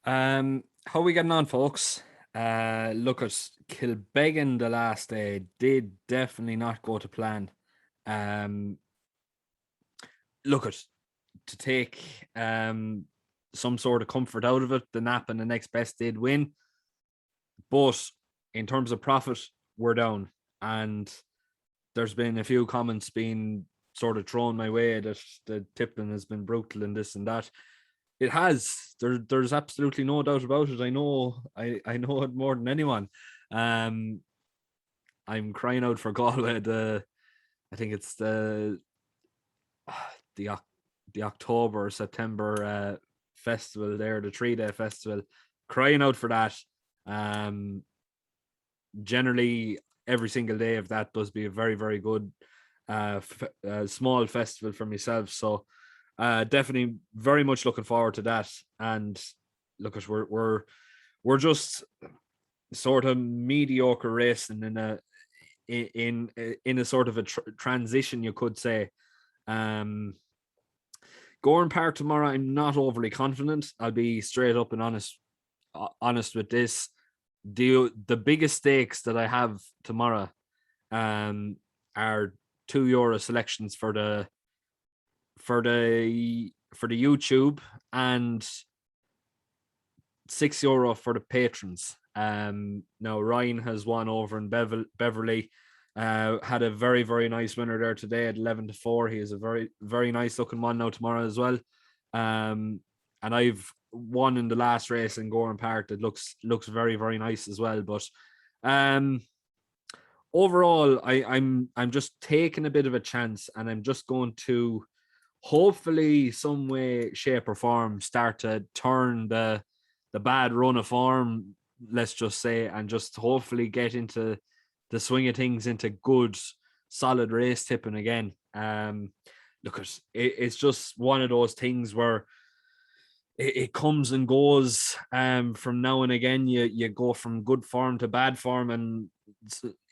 How we getting on, folks? Look at Kilbeggan the last day did definitely not go to plan. Um, look at to take some sort of comfort out of it. The Nap and the next best did win, but in terms of profit, we're down, and there's been a few comments being sort of thrown my way that the tipping has been brutal and this and that. It has. There's absolutely no doubt about it. I know it more than anyone. Um, I'm crying out for Galway. I think it's the the October or September festival there, the 3-day festival. Crying out for that. Um, Generally, every single day of that does be a very very good small festival for myself. So definitely very much looking forward to that. And look, at we're just sort of mediocre racing in a sort of a transition, you could say. Um, Gowran Park tomorrow, I'm not overly confident. I'll be straight up and honest with this. The biggest stakes that I have tomorrow are €2 selections for the YouTube and €6 for the patrons. Now Ryan has won over in Beverly. Had a very very nice winner there today at 11-4. He is a very very nice looking one now tomorrow as well. And I've won in the last race in Gowran Park that looks very very nice as well. But overall, I'm just taking a bit of a chance, and I'm just going to hopefully some way, shape or form start to turn the bad run of form, let's just say, and just hopefully get into the swing of things, into good solid race tipping again. Look, it's just one of those things where it comes and goes from now and again. You go from good form to bad form, and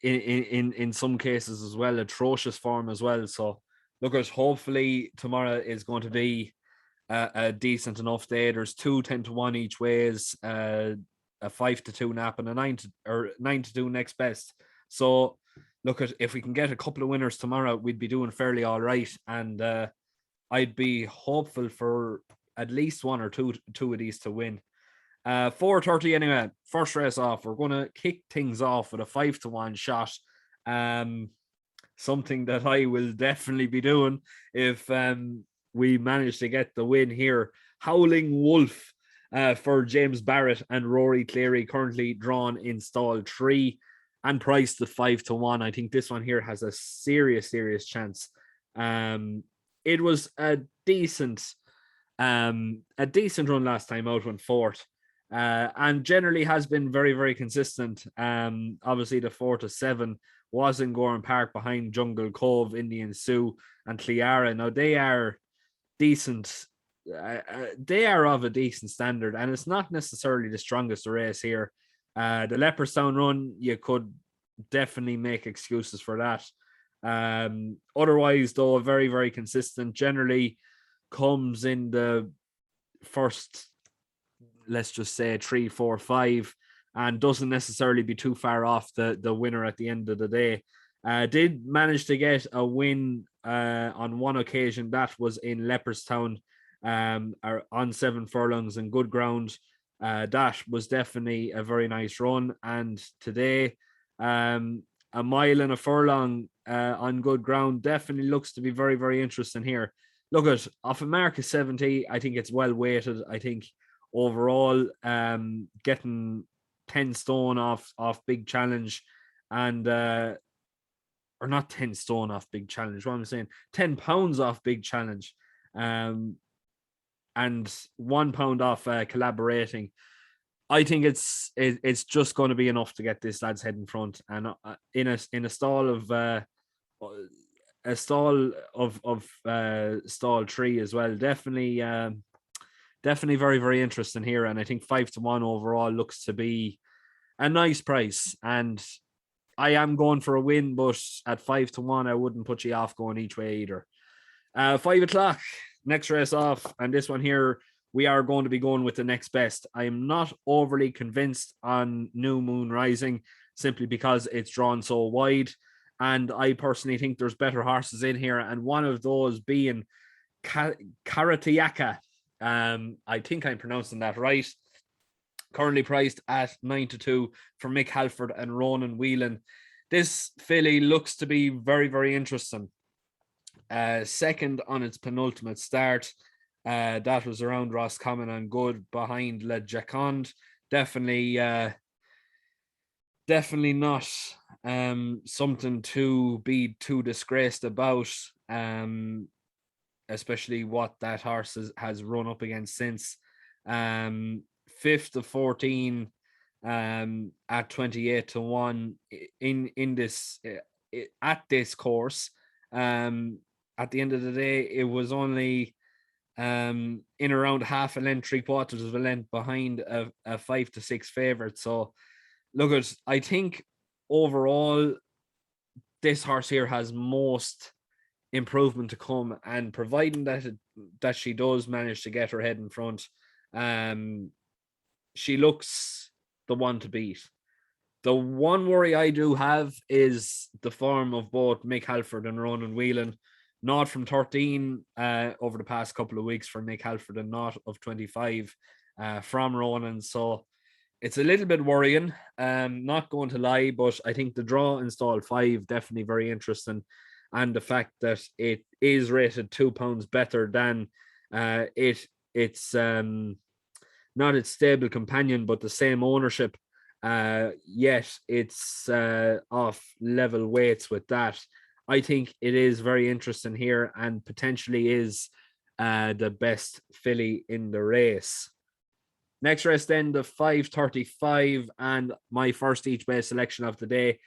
in some cases as well, atrocious form as well. So look, hopefully tomorrow is going to be a decent enough day. There's 2 10-1 each ways, a 5-2 Nap, and a 9-2 next best. So look, if we can get a couple of winners tomorrow, we'd be doing fairly all right. And I'd be hopeful for at least one or two of these to win. 4:30 anyway. First race off. We're going to kick things off with a 5-1 shot. Something that I will definitely be doing if we manage to get the win here. Howling Wolf for James Barrett and Rory Cleary, currently drawn in stall 3 and priced at 5-1. I think this one here has a serious chance. It was a decent run last time out, went fourth. And generally has been very, very consistent. Obviously, the 4-7 was in Gowran Park behind Jungle Cove, Indian Sioux, and Cleara. Now, they are decent. They are of a decent standard, and it's not necessarily the strongest race here. The Leopardstown run, you could definitely make excuses for that. Otherwise, though, very, very consistent. Generally comes in the first, let's just say 3, 4, 5, and doesn't necessarily be too far off the winner at the end of the day. Did manage to get a win on one occasion. That was in Leopardstown on 7 furlongs and good ground. That was definitely a very nice run. And today, a mile and a furlong on good ground definitely looks to be very, very interesting here. Look, at off a mark of 70, I think it's well weighted. I think overall, getting 10 stone off Big Challenge, and or not 10 stone off Big Challenge, what am I saying? 10 pounds off Big Challenge, and £1 off Collaborating. I think it's just going to be enough to get this lad's head in front, and in a stall of stall 3 as well. Definitely very, very interesting here. And I think 5-1 overall looks to be a nice price. And I am going for a win, but at 5-1, I wouldn't put you off going each way either. 5 o'clock, next race off. And this one here we are going to be going with the next best. I am not overly convinced on New Moon Rising simply because it's drawn so wide. And I personally think there's better horses in here. And one of those being Karatayka. I think I'm pronouncing that right. Currently priced at 9-2 for Mick Halford and Ronan Whelan. This filly looks to be very, very interesting. Second on its penultimate start. That was around Roscommon and good behind Le Jaconde. Definitely not something to be too disgraced about, especially what that horse has run up against since. 5th of 14 at 28-1 in this at this course. At the end of the day, it was only in around half a length, 3/4 of a length behind a 5-6 favorite. So look, I think overall this horse here has most improvement to come, and providing that she does manage to get her head in front, she looks the one to beat. The one worry I do have is the form of both Mick Halford and Ronan Whelan. Not from 13 over the past couple of weeks for Mick Halford, and not of 25 from Ronan. So it's a little bit worrying. Not going to lie, but I think the draw in stall 5 definitely very interesting. And the fact that it is rated £2 better than it's not its stable companion, but the same ownership. Yet it's off level weights with that. I think it is very interesting here, and potentially is the best filly in the race. Next race then, the 5:35, and my first each way selection of the day.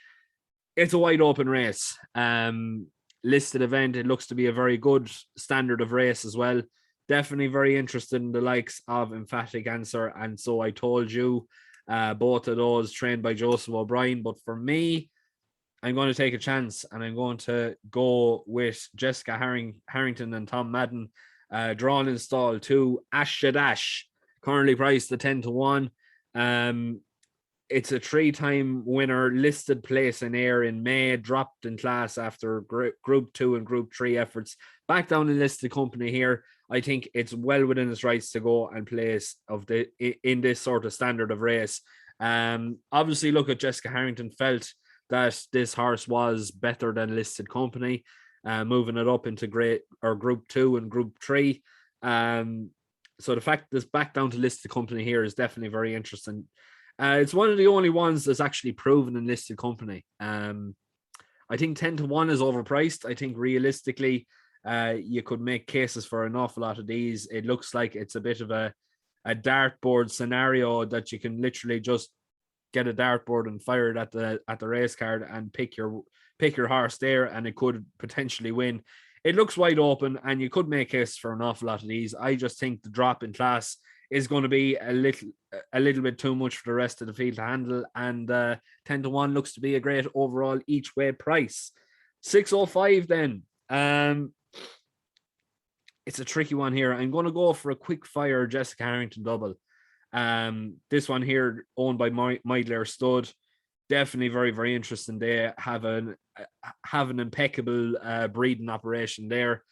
It's a wide open race. Listed event. It looks to be a very good standard of race as well. Definitely very interested in the likes of Emphatic Answer, and So I Told You. Both of those trained by Joseph O'Brien. But for me, I'm going to take a chance, and I'm going to go with Jessica Harrington and Tom Madden, drawn in stall 2, Ashdash, currently priced at 10-1. It's a 3-time winner, listed place in air in May, dropped in class after Group 2 and Group 3 efforts. Back down in listed company here. I think it's well within its rights to go and place in this sort of standard of race. Obviously, look at Jessica Harrington felt that this horse was better than listed company, moving it up into Group 2 and Group 3. So the fact this back down to listed company here is definitely very interesting. It's one of the only ones that's actually proven in listed company. I think 10-1 is overpriced. I think realistically, you could make cases for an awful lot of these. It looks like it's a bit of a dartboard scenario that you can literally just get a dartboard and fire it at the race card and pick your horse there, and it could potentially win. It looks wide open, and you could make cases for an awful lot of these. I just think the drop in class is going to be a little bit too much for the rest of the field to handle, and 10-1 looks to be a great overall each way price. 605 then. It's a tricky one here. I'm going to go for a quick fire Jessica Harrington double. This one here owned by Meidler Stud. Definitely very, very interesting. They have an impeccable breeding operation there.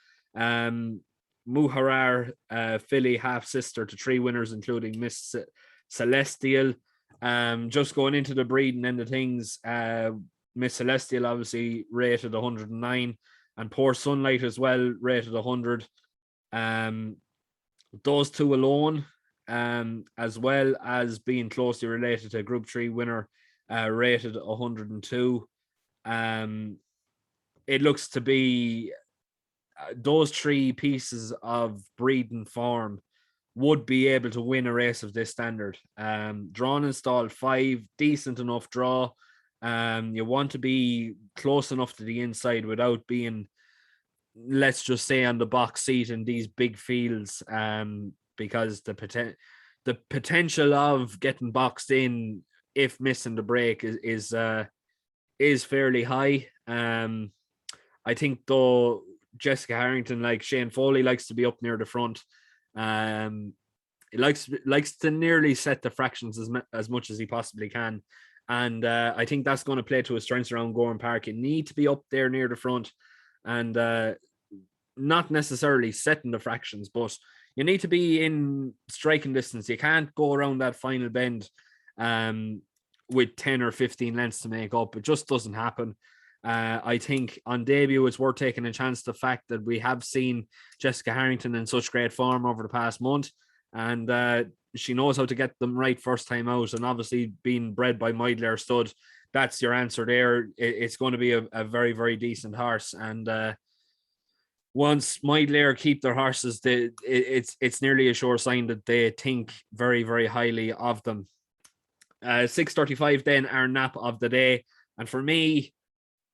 Muharar, filly, half sister to 3 winners, including Miss Celestial. Just going into the breeding end of things, Miss Celestial obviously rated 109, and Poor Sunlight as well rated 100. Those two alone, as well as being closely related to Group 3 winner, rated 102. It looks to be those 3 pieces of breeding form would be able to win a race of this standard. Drawn in stall 5, decent enough draw. You want to be close enough to the inside without being, let's just say, on the box seat in these big fields, because the potential of getting boxed in if missing the break is fairly high. I think though Jessica Harrington, like Shane Foley, likes to be up near the front. he likes to nearly set the fractions as much as he possibly can. And I think that's going to play to his strengths around Gowran Park. You need to be up there near the front and not necessarily setting the fractions, but you need to be in striking distance. You can't go around that final bend with 10 or 15 lengths to make up. It just doesn't happen. I think on debut, it's worth taking a chance. The fact that we have seen Jessica Harrington in such great form over the past month, and she knows how to get them right first time out. And obviously, being bred by Meidler Stud, that's your answer there. It's going to be a very, very decent horse. And once Meidler keep their horses, it's nearly a sure sign that they think very, very highly of them. 6:35 then, our nap of the day. And for me,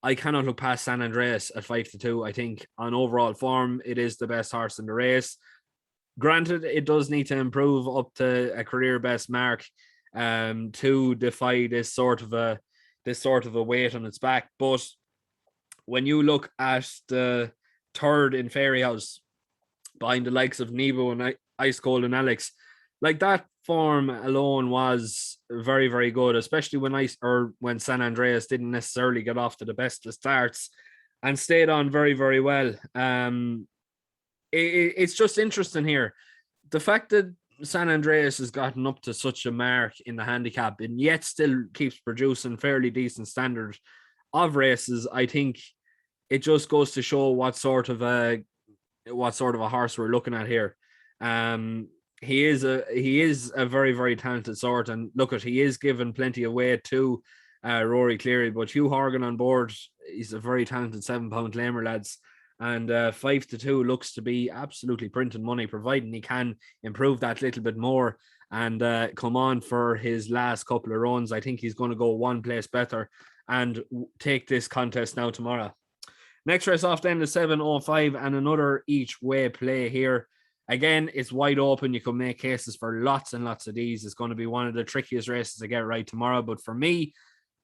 I cannot look past San Andreas at 5-2. I think on overall form, it is the best horse in the race. Granted, it does need to improve up to a career best mark to defy this sort of a weight on its back. But when you look at the third in Fairy House behind the likes of Nebo and Ice Cold and Alex, like that form alone was very, very good, especially when San Andreas didn't necessarily get off to the best of starts and stayed on very, very well. It's just interesting here. The fact that San Andreas has gotten up to such a mark in the handicap and yet still keeps producing fairly decent standard of races, I think it just goes to show what sort of a horse we're looking at here. He is a very, very talented sort, and look at, he is given plenty of weight to Rory Cleary, but Hugh Horgan on board, he's a very talented 7-pound lamer, lads, and 5-2 looks to be absolutely printing money, providing he can improve that little bit more and come on for his last couple of runs. I think he's going to go one place better and take this contest now tomorrow. Next race off then is 7:05 and another each way play here. Again, it's wide open. You can make cases for lots and lots of these. It's going to be one of the trickiest races to get right tomorrow. But for me,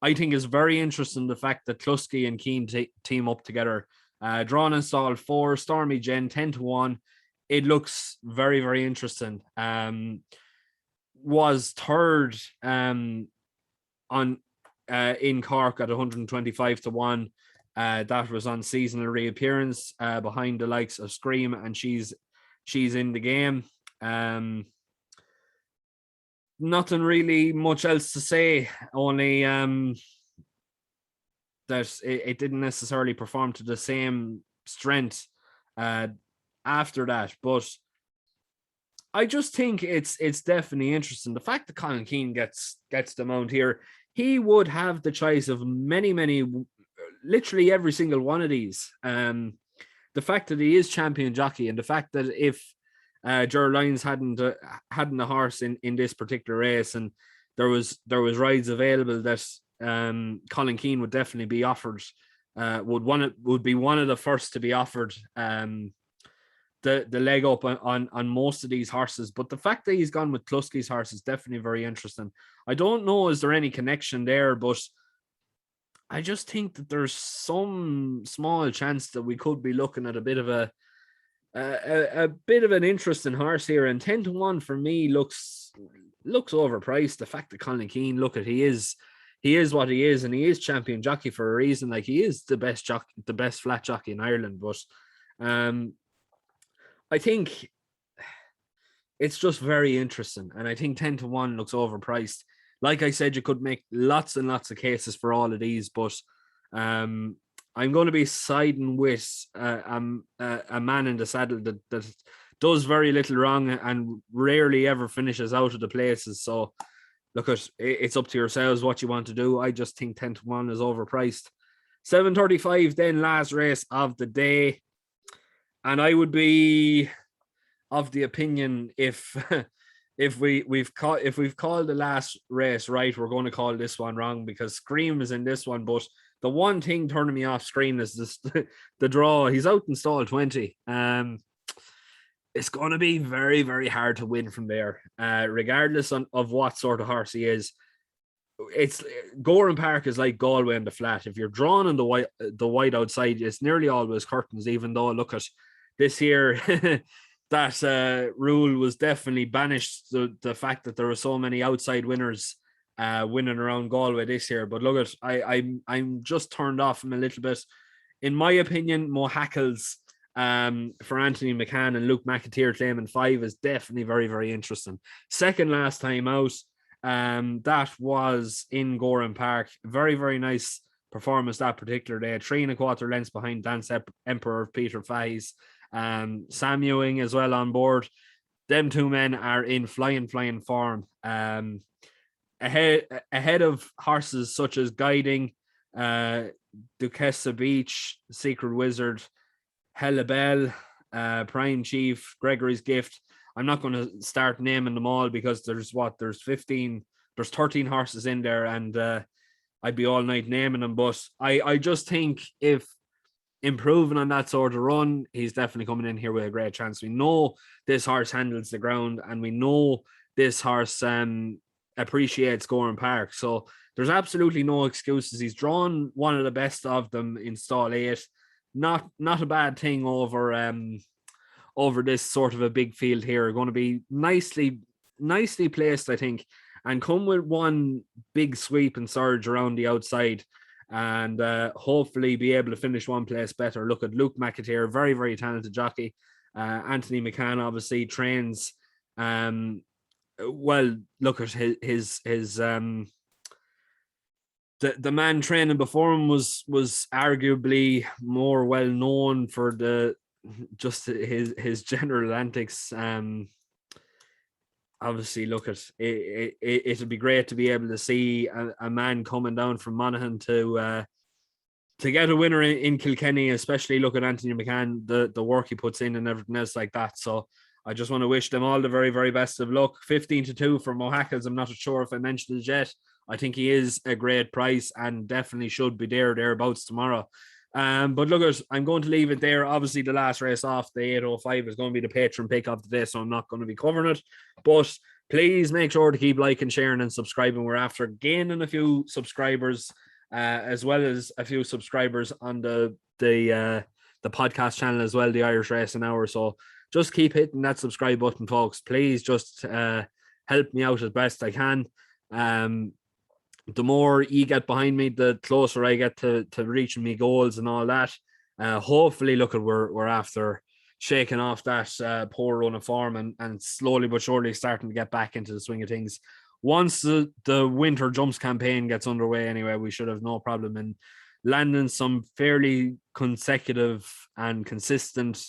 I think it's very interesting the fact that Klusky and Keane team up together. Drawn and stalled 4, Stormy Jen 10-1. It looks very, very interesting. Was third in Cork at 125-1. That was on seasonal reappearance behind the likes of Scream, and she's in the game. Nothing really much else to say, only that it didn't necessarily perform to the same strength after that. But I just think it's definitely interesting. The fact that Colin Keane gets the mount here, he would have the choice of many, literally every single one of these. The fact that he is champion jockey, and the fact that if Ger Lyons hadn't a horse in this particular race, and there was rides available that Colin Keane would definitely be offered, would be one of the first to be offered the leg up on most of these horses. But the fact that he's gone with Klusky's horse is definitely very interesting. I don't know, is there any connection there, but I just think that there's some small chance that we could be looking at a bit of an interesting horse here. And 10-1 for me looks overpriced. The fact that Colin Keane, look at, he is what he is, and he is champion jockey for a reason. Like, he is the best flat jockey in Ireland. But I think it's just very interesting, and I think 10-1 looks overpriced. Like I said, you could make lots and lots of cases for all of these, but I'm going to be siding with a man in the saddle that does very little wrong and rarely ever finishes out of the places. So, look, it's up to yourselves what you want to do. I just think 10-1 is overpriced. 7:35, then last race of the day, and I would be of the opinion if we've called the last race right, we're going to call this one wrong, because Scream is in this one. But the one thing turning me off Scream is this, the draw. He's out in stall 20. It's going to be very, very hard to win from there, regardless of what sort of horse he is. It's Gowran Park is like Galway in the flat. If you're drawn on the white outside, it's nearly always curtains. Even though, look at this here, that rule was definitely banished. The fact that there were so many outside winners winning around Galway this year. But look at I'm just turned off him a little bit. In my opinion, Mokhles for Anthony McCann and Luke McAteer claiming 5 is definitely very, very interesting. Second last time out, that was in Gowran Park. Very, very nice performance that particular day. 3.25 lengths behind Dance Emperor Peter Fahey's. Sam Ewing as well on board. Them two men are in flying form. Ahead of horses such as Guiding, Duquesa Beach, Secret Wizard, Hella Bell, Prime Chief, Gregory's Gift. I'm not going to start naming them all because there's 13 horses in there, and I'd be all night naming them. But I just think if improving on that sort of run, he's definitely coming in here with a great chance. We know this horse handles the ground, and we know this horse appreciates Gowran Park. So there's absolutely no excuses. He's drawn one of the best of them in stall 8. Not a bad thing over this sort of a big field here. Going to be nicely placed, I think, and come with one big sweep and surge around the outside, and hopefully be able to finish one place better. Look at Luke McAteer, very, very talented jockey. Anthony McCann obviously trains well. Look at his the man training before him was arguably more well known for his general antics. Obviously, look at it. It'd be great to be able to see a man coming down from Monaghan to get a winner in Kilkenny, especially look at Anthony McCann, the work he puts in and everything else like that. So I just want to wish them all the very, very best of luck. 15-2 for Mokhles. I'm not sure if I mentioned it yet. I think he is a great price and definitely should be thereabouts tomorrow. But look, I'm going to leave it there. Obviously, the last race off, the 805, is going to be the patron pick of the day, so I'm not going to be covering it. But please make sure to keep liking, sharing, and subscribing. We're after gaining a few subscribers, as well as a few subscribers on the podcast channel as well, the Irish Racing Hour. So just keep hitting that subscribe button, folks. Please just help me out as best I can. The more you get behind me, the closer I get to reaching me goals and all that. Hopefully, look at we're after shaking off that poor run of form and slowly but surely starting to get back into the swing of things. Once the winter jumps campaign gets underway anyway, we should have no problem in landing some fairly consecutive and consistent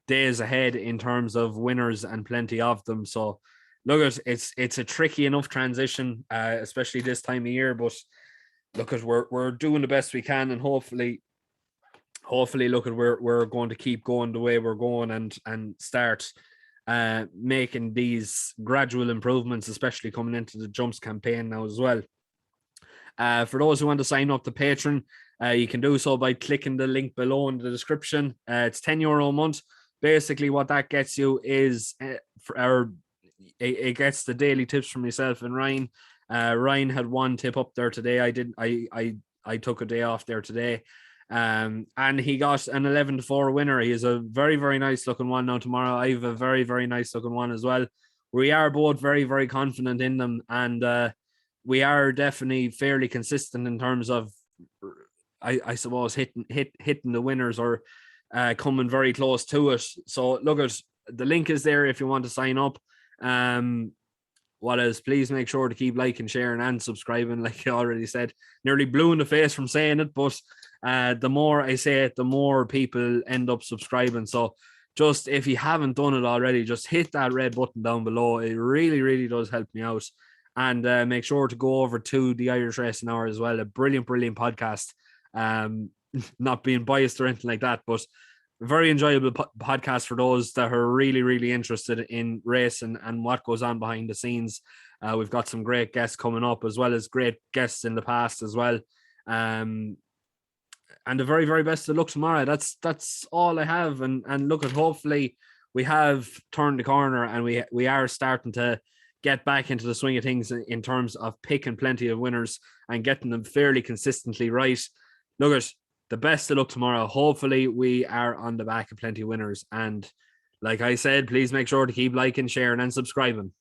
days ahead in terms of winners and plenty of them. So look, it's a tricky enough transition, especially this time of year. But look, we're doing the best we can, and hopefully, look, we're going to keep going the way we're going and start making these gradual improvements, especially coming into the jumps campaign now as well. For those who want to sign up to Patreon, you can do so by clicking the link below in the description. It's €10 a month. Basically, what that gets you is it gets the daily tips from myself and Ryan. Ryan had one tip up there today. I took a day off there today. And he got an 11-4 winner. He is a very, very nice looking one. Now tomorrow I have a very, very nice looking one as well. We are both very, very confident in them, and we are definitely fairly consistent in terms of I suppose hitting the winners or coming very close to it. So look, at the link is there if you want to sign up. What else? Please make sure to keep liking, sharing, and subscribing. Like I already said, nearly blue in the face from saying it, but the more I say it, the more people end up subscribing. So just if you haven't done it already, just hit that red button down below. It really, really does help me out. And make sure to go over to the Irish Racing Hour as well. A brilliant, brilliant podcast. Not being biased or anything like that, but a very enjoyable podcast for those that are really, really interested in racing and what goes on behind the scenes. We've got some great guests coming up, as well as great guests in the past as well. And the very, very best of luck tomorrow. That's all I have. And look, at hopefully we have turned the corner and we are starting to get back into the swing of things in terms of picking plenty of winners and getting them fairly consistently right. Look, at the best of luck tomorrow. Hopefully we are on the back of plenty of winners, and Like I said, please make sure to keep liking, sharing, and subscribing.